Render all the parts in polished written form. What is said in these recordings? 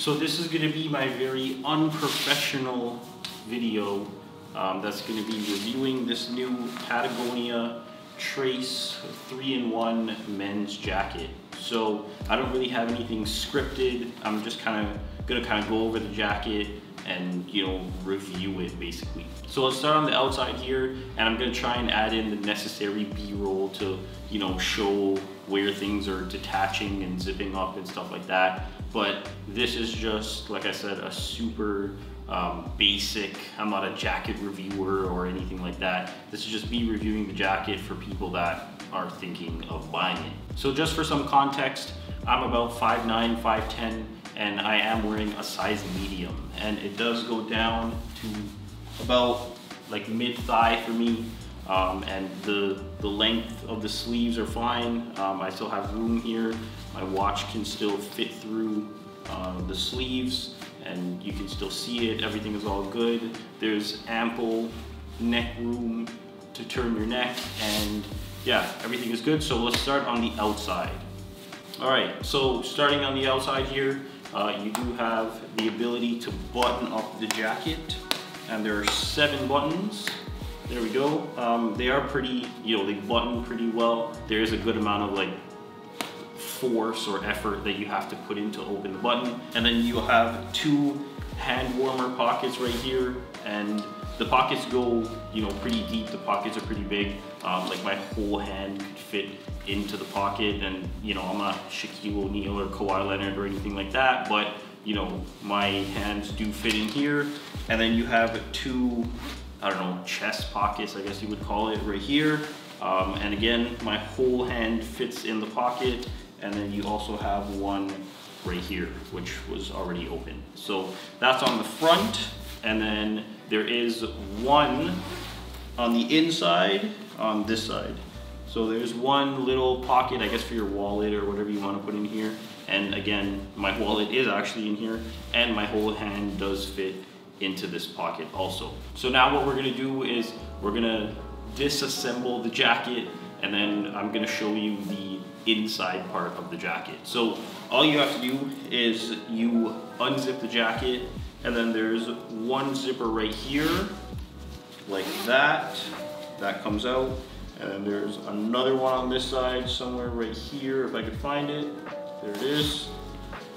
So this is going to be my very unprofessional video that's going to be reviewing this new Patagonia Trace 3-in-1 men's jacket. So I don't really have anything scripted. I'm just going to go over the jacket and review it basically. So let's start on the outside here, and I'm going to try and add in the necessary B-roll to show where things are detaching and zipping up and stuff like that. But this is just, like I said, a super basic. I'm not a jacket reviewer or anything like that. This is just me reviewing the jacket for people that are thinking of buying it. So just for some context, I'm about 5'9", 5'10", and I am wearing a size medium, and it does go down to about like mid-thigh for me, and the length of the sleeves are fine. I still have room here. My watch can still fit through the sleeves, and you can still see it. Everything is all good. There's ample neck room to turn your neck, and yeah, everything is good. So let's start on the outside. All right, so starting on the outside here, you do have the ability to button up the jacket, and there are 7 buttons. There we go. They are pretty, they button pretty well. There is a good amount of like force or effort that you have to put in to open the button. And then you have 2 hand warmer pockets right here, and the pockets go pretty deep. The pockets are pretty big. Like my whole hand could fit into the pocket, and I'm not Shaquille O'Neal or Kawhi Leonard or anything like that, but my hands do fit in here. And then you have 2, I don't know, chest pockets, I guess you would call it, right here. And again, my whole hand fits in the pocket. And then you also have one right here, which was already open. So that's on the front. And then there is one on the inside, on this side. So there's one little pocket, I guess, for your wallet or whatever you want to put in here. And again, my wallet is actually in here, and my whole hand does fit into this pocket also. So now what we're gonna do is we're gonna disassemble the jacket, and then I'm gonna show you the inside part of the jacket. So all you have to do is you unzip the jacket, and then there's one zipper right here, like that. That comes out. And then there's another one on this side, somewhere right here, if I could find it. There it is.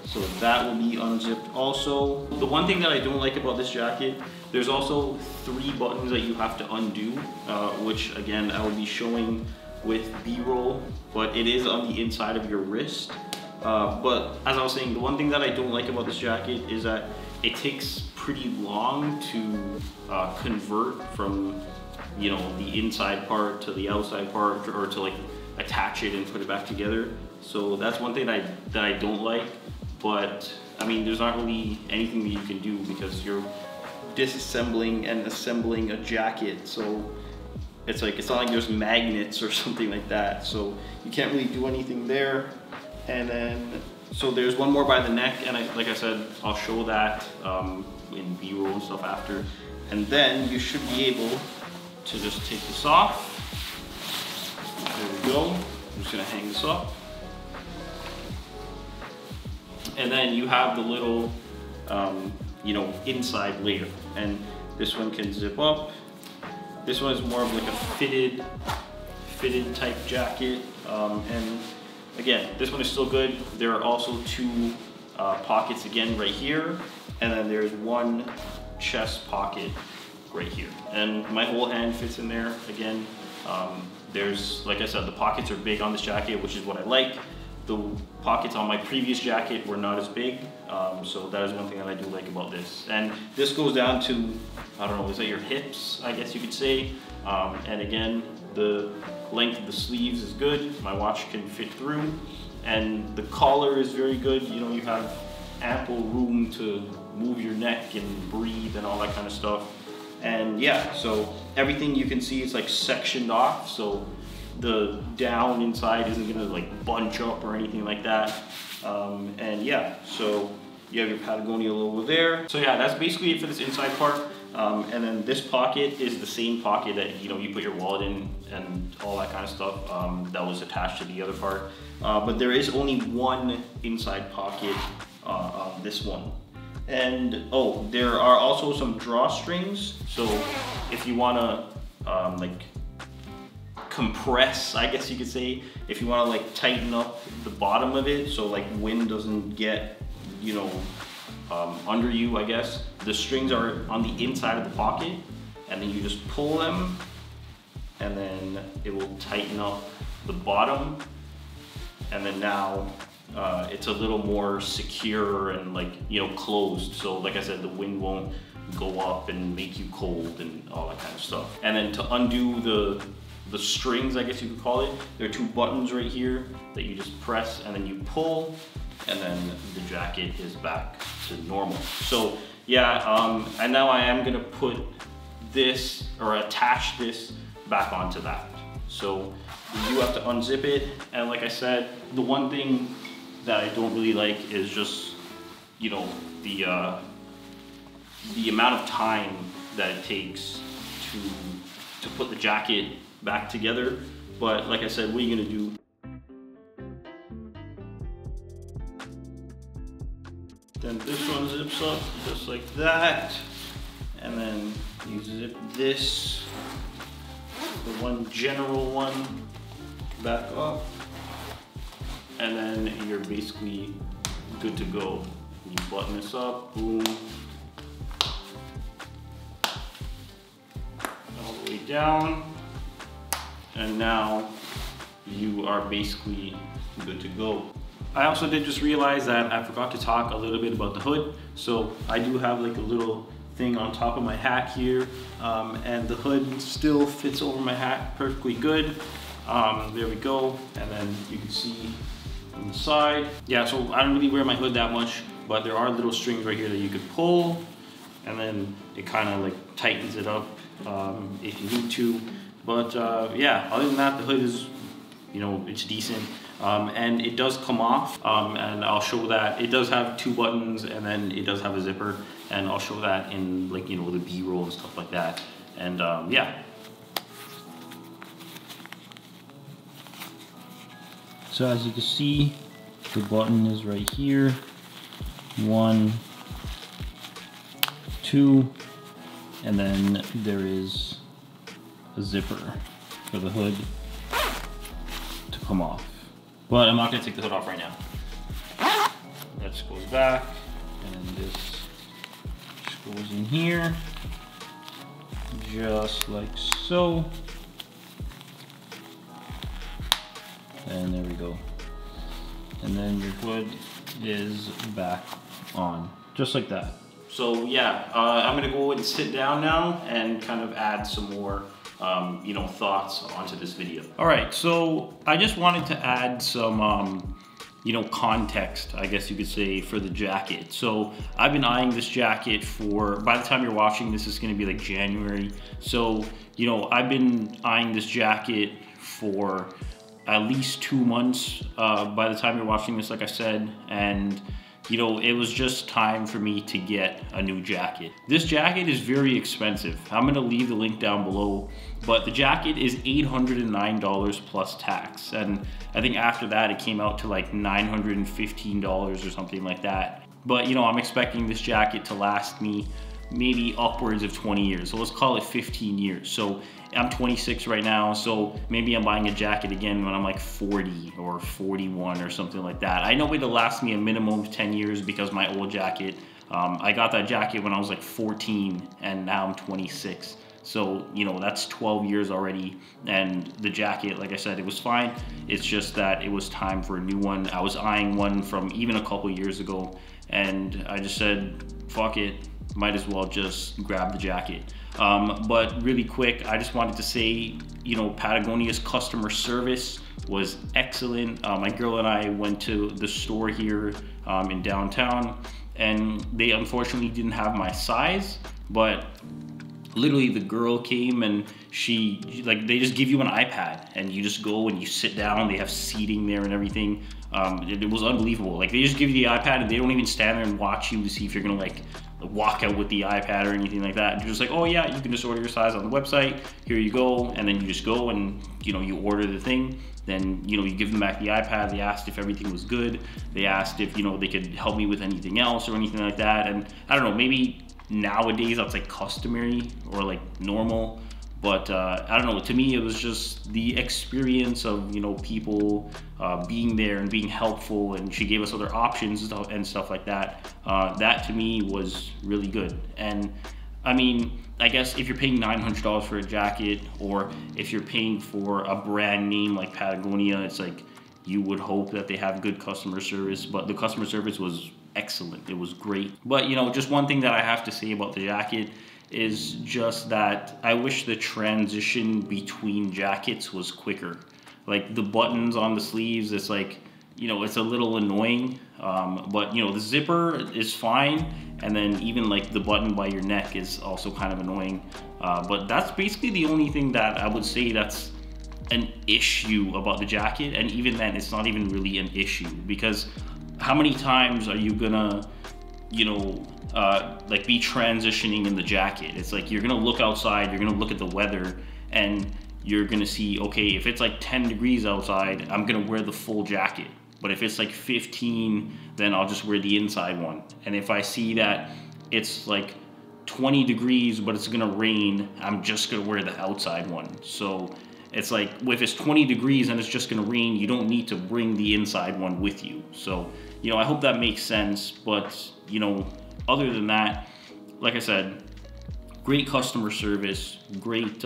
So that will be unzipped also. The one thing that I don't like about this jacket, there's also 3 buttons that you have to undo, which again, I will be showing with B-roll, but it is on the inside of your wrist. But as I was saying, the one thing that I don't like about this jacket is that it takes pretty long to convert from the inside part to the outside part, or to like attach it and put it back together. So that's one thing that I don't like. But I mean, there's not really anything that you can do because you're disassembling and assembling a jacket. So it's not like there's magnets or something like that. So you can't really do anything there. And then, so there's one more by the neck, and like I said, I'll show that in B-roll and stuff after. And then you should be able to just take this off. There we go. I'm just gonna hang this up. And then you have the little, inside layer. And this one can zip up. This one is more of like a fitted type jacket. And again, this one is still good. There are also 2 pockets again right here. And then there's one chest pocket right here. And my whole hand fits in there. Again, there's, like I said, the pockets are big on this jacket, which is what I like. The pockets on my previous jacket were not as big, so that is one thing that I do like about this. And this goes down to, I don't know, is that your hips, I guess you could say. And again, the length of the sleeves is good. My watch can fit through. And the collar is very good. You have ample room to move your neck and breathe and all that kind of stuff. And yeah, so everything you can see is like sectioned off. So the down inside isn't gonna like bunch up or anything like that. And yeah, so you have your Patagonia logo there. So yeah, that's basically it for this inside part. And then this pocket is the same pocket that you put your wallet in and all that kind of stuff that was attached to the other part. But there is only one inside pocket on this one. And oh, there are also some drawstrings. So if you wanna like compress, I guess you could say, if you wanna like tighten up the bottom of it so like wind doesn't get, you know, under you, I guess. The strings are on the inside of the pocket, and then you just pull them, and then it will tighten up the bottom, and then now it's a little more secure and like, you know, closed. So like I said, the wind won't go up and make you cold and all that kind of stuff. And then to undo the strings, I guess you could call it, there are two buttons right here that you just press and then you pull, and then the jacket is back to normal. So yeah, and now I am gonna put this or attach this back onto that. So you do have to unzip it, and like I said, the one thing that I don't really like is just, you know, the amount of time that it takes to put the jacket back together. But like I said, what are you gonna do? Then this one zips up just like that, and then you zip this, the one general one, back up, and then you're basically good to go. You button this up, boom, all the way down, and now you are basically good to go. I also did just realize that I forgot to talk a little bit about the hood. So I do have like a little thing on top of my hat here, and the hood still fits over my hat perfectly good. There we go, and then you can see on the side. Yeah, so I don't really wear my hood that much, but there are little strings right here that you could pull, and then it kind of like tightens it up if you need to. But yeah, other than that, the hood is, you know, it's decent. And it does come off, and I'll show that. It does have two buttons, and then it does have a zipper, and I'll show that in like, you know, the B-roll and stuff like that. And yeah. So as you can see, the button is right here. 1, 2, and then there is a zipper for the hood to come off. But I'm not gonna take the hood off right now. That just goes back, and this just goes in here, just like so. And there we go. And then your hood is back on, just like that. So yeah, I'm gonna go and sit down now and kind of add some more you know, thoughts onto this video. All right, so I just wanted to add some, you know, context, I guess you could say, for the jacket. So I've been eyeing this jacket for, by the time you're watching this, is gonna be like January. So, you know, I've been eyeing this jacket for at least 2 months by the time you're watching this, like I said, and you know, it was just time for me to get a new jacket. This jacket is very expensive. I'm gonna leave the link down below, but the jacket is $809 plus tax. And I think after that, it came out to like $915 or something like that. But you know, I'm expecting this jacket to last me maybe upwards of 20 years. So let's call it 15 years. So I'm 26 right now, so maybe I'm buying a jacket again when I'm like 40 or 41 or something like that. I know it'll last me a minimum of 10 years because my old jacket, I got that jacket when I was like 14 and now I'm 26. So, you know, that's 12 years already. And the jacket, like I said, it was fine. It's just that it was time for a new one. I was eyeing one from even a couple years ago, and I just said, fuck it, might as well just grab the jacket. But really quick, I just wanted to say, you know, Patagonia's customer service was excellent. My girl and I went to the store here in downtown, and they unfortunately didn't have my size, but literally the girl came and they just give you an iPad and you just go and you sit down. They have seating there and everything. It was unbelievable. Like, they just give you the iPad and they don't even stand there and watch you to see if you're gonna like walk out with the iPad or anything like that. You're just like, oh yeah, you can just order your size on the website. Here you go, and then you just go and you order the thing. Then you give them back the iPad. They asked if everything was good. They asked if they could help me with anything else or anything like that. And I don't know, maybe nowadays that's like customary or like normal. But I don't know, to me it was just the experience of people being there and being helpful, and she gave us other options and stuff like that. That to me was really good. And I mean, I guess if you're paying $900 for a jacket, or if you're paying for a brand name like Patagonia, it's like you would hope that they have good customer service, but the customer service was excellent. It was great. But just one thing that I have to say about the jacket is just that I wish the transition between jackets was quicker. Like the buttons on the sleeves, it's like, it's a little annoying, but the zipper is fine, and then even like the button by your neck is also kind of annoying, but that's basically the only thing that I would say that's an issue about the jacket. And even then, it's not even really an issue, because how many times are you gonna like be transitioning in the jacket? It's like you're gonna look outside, you're gonna look at the weather, and you're gonna see, okay, if it's like 10 degrees outside, I'm gonna wear the full jacket. But if it's like 15, then I'll just wear the inside one. And if I see that it's like 20 degrees, but it's gonna rain, I'm just gonna wear the outside one. So it's like, if it's 20 degrees and it's just gonna rain, you don't need to bring the inside one with you. So, I hope that makes sense. But, other than that, like I said, great customer service, great,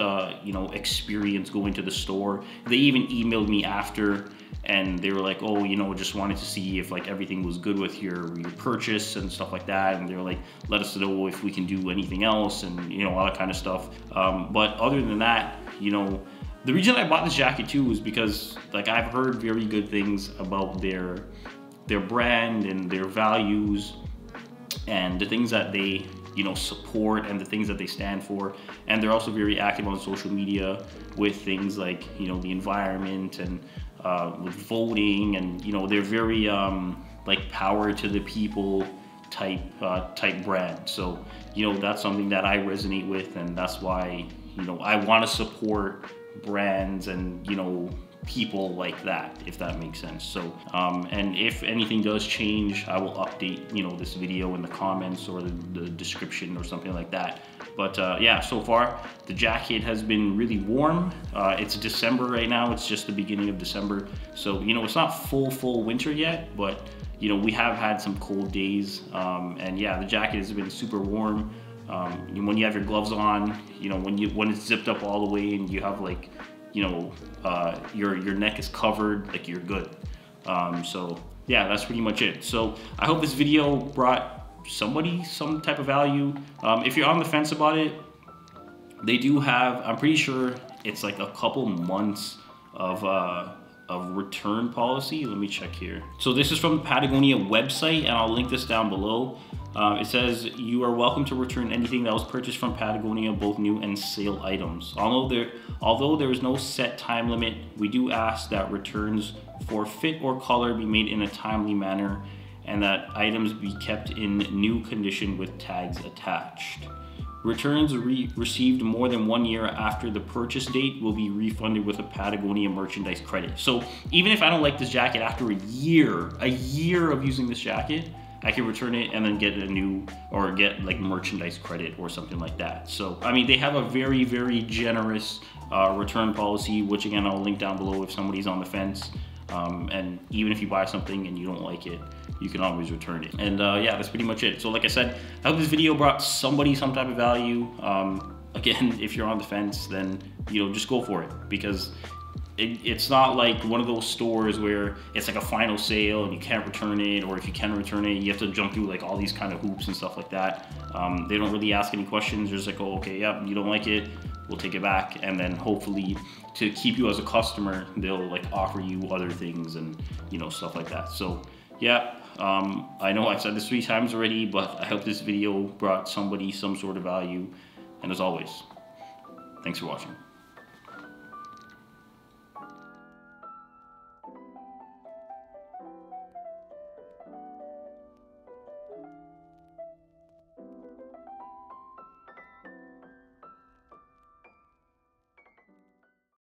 experience going to the store. They even emailed me after, and they were like, oh, just wanted to see if like everything was good with your purchase and stuff like that. And they were like, let us know if we can do anything else, and all that kind of stuff. But other than that, the reason I bought this jacket too was because like I've heard very good things about their brand and their values and the things that they support and the things that they stand for. And they're also very active on social media with things like the environment and with voting, and they're very like power to the people type brand. So that's something that I resonate with, and that's why I want to support brands and people like that, if that makes sense. So and if anything does change, I will update this video in the comments or the description or something like that. But yeah, so far the jacket has been really warm. It's December right now, it's just the beginning of December, so it's not full winter yet, but we have had some cold days, and yeah, the jacket has been super warm. When you have your gloves on, when it's zipped up all the way and you have like your neck is covered, like you're good. So yeah, that's pretty much it. So I hope this video brought somebody some type of value. If you're on the fence about it, they do have, I'm pretty sure it's like a couple months of return policy. Let me check here. So this is from the Patagonia website, and I'll link this down below. It says, you are welcome to return anything that was purchased from Patagonia, both new and sale items. Although there is no set time limit, we do ask that returns for fit or color be made in a timely manner, and that items be kept in new condition with tags attached. Returns received more than 1 year after the purchase date will be refunded with a Patagonia merchandise credit. So even if I don't like this jacket after a year of using this jacket, I can return it and then get a new, or get like merchandise credit or something like that. So, I mean, they have a very, very generous return policy, which again, I'll link down below if somebody's on the fence. And even if you buy something and you don't like it, you can always return it. And yeah, that's pretty much it. So like I said, I hope this video brought somebody some type of value. Again, if you're on the fence, then just go for it, because it's not like one of those stores where it's like a final sale and you can't return it, or if you can return it, you have to jump through like all these kind of hoops and stuff like that. They don't really ask any questions. They're just like, oh, okay, yeah, you don't like it, we'll take it back. And then hopefully to keep you as a customer, they'll like offer you other things and stuff like that. So yeah, I know I've said this 3 times already, but I hope this video brought somebody some sort of value. And as always, thanks for watching.